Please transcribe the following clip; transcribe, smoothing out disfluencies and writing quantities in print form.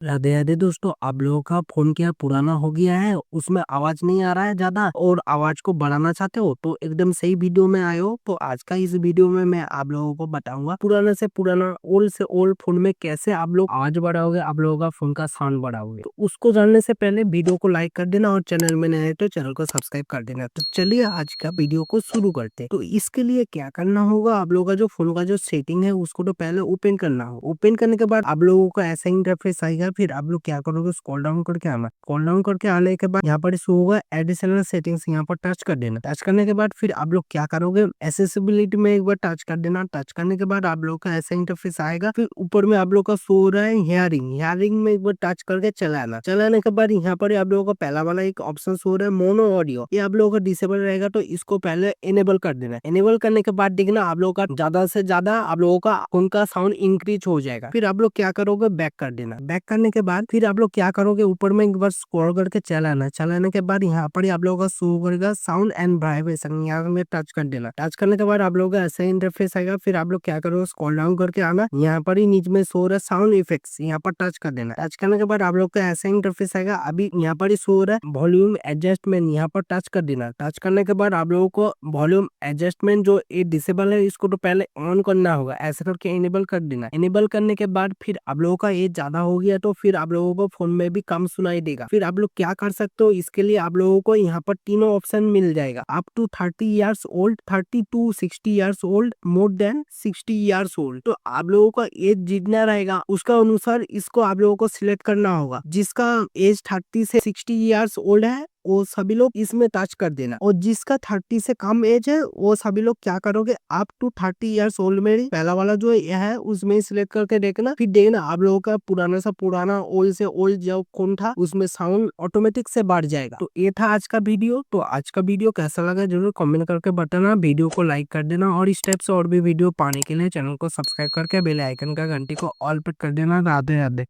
राधे राधे दोस्तों, आप लोगों का फोन क्या पुराना हो गया है, उसमें आवाज नहीं आ रहा है ज्यादा और आवाज को बढ़ाना चाहते हो तो एकदम सही वीडियो में आए हो। तो आज का इस वीडियो में मैं आप लोगों को बताऊंगा पुराने से पुराना ओल्ड से ओल्ड फोन में कैसे आप लोग आवाज बढ़ाओगे, आप लोगों का फोन का साउंड बढ़ाओगे। तो उसको जानने से पहले वीडियो को लाइक कर देना और चैनल में नए हैं तो चैनल को सब्सक्राइब कर देना। तो चलिए आज का वीडियो को शुरू करते हैं। तो इसके लिए क्या करना होगा, आप लोगों का जो फोन का जो सेटिंग है उसको तो पहले ओपन करना होगा। ओपन करने के बाद आप लोगों को ऐसा इंटरफेस आएगा। फिर आप लोग क्या करोगे, स्क्रॉल डाउन करके आना। स्क्रॉल डाउन करके आने के बाद यहाँ पर शो होगा एडिशनल सेटिंग्स, यहाँ पर टच कर देना। टच करने के बाद फिर आप लोग क्या करोगे, एसेसिबिलिटी में एक बार टच कर देना। टच करने के बाद आप लोग का ऐसा इंटरफेस आएगा। फिर ऊपर में आप लोग का शो हो रहा है हियरिंग, हियरिंग में एक बार टच करके चलाना। चलाने के बाद यहाँ पर आप लोगों का पहला वाला एक ऑप्शन शो हो रहा है मोनो ऑडियो, ये आप लोगों का डिसेबल रहेगा तो इसको पहले इनेबल कर देना। इनेबल करने के बाद देखना आप लोगों का ज्यादा से ज्यादा आप लोगों का फोन का साउंड इंक्रीज हो जाएगा। फिर आप लोग क्या करोगे, बैक कर देना। बैक करने के बाद फिर आप लोग क्या करोगे, ऊपर में एक बार स्क्रॉल करके चलाना। चलाने के बाद यहाँ पर आप लोगों का शो करेगा साउंड एंड वाइब्रेशन, यहाँ में टच कर देना। टच करने के बाद आप लोगों का ऐसा इंटरफेस आएगा। फिर आप लोग क्या करोगे, स्क्रॉल डाउन करके आना। यहाँ पर ही नीचे में शो हो रहा है साउंड इफेक्ट्स, यहाँ पर टच कर देना। टच करने के बाद आप लोग का ऐसा इंटरफेस आएगा। अभी यहाँ पर ही शो हो रहा है वॉल्यूम एडजस्टमेंट, यहाँ पर टच कर देना। टच करने के बाद आप लोगों को वॉल्यूम एडजस्टमेंट जो ये डिसेबल है इसको तो पहले ऑन करना होगा, ऐसा करके इनेबल कर देना। इनेबल करने के बाद फिर आप लोगों का ये ज्यादा हो गया तो फिर आप लोगों को फोन में भी कम सुनाई देगा। फिर आप लोग क्या कर सकते हो, इसके लिए आप लोगों को यहाँ पर तीनों ऑप्शन मिल जाएगा। Up to 30 years old, 30 to 60 years old, more than 60 years old. तो आप लोगों का एज जितना रहेगा उसका अनुसार इसको आप लोगों को सिलेक्ट करना होगा। जिसका एज 30 से 60 ईयर्स ओल्ड है वो सभी लोग इसमें टच कर देना, और जिसका 30 से कम एज है वो सभी लोग क्या करोगे, अप टू 30 ईयर्स ओल्ड में पहला वाला जो है उसमें सिलेक्ट करके देखना। फिर देखना आप लोगों का पुराना सा पुराना ओल्ड से ओल्ड जो फोन था उसमें साउंड ऑटोमेटिक से बढ़ जाएगा। तो ये था आज का वीडियो। तो आज का वीडियो कैसा लगा जरूर कमेंट करके बताना। वीडियो को लाइक कर देना और इस टाइप से और भी वीडियो पाने के लिए चैनल को सब्सक्राइब करके बेल आइकन का घंटी को ऑल पे कर देना। राधे राधे।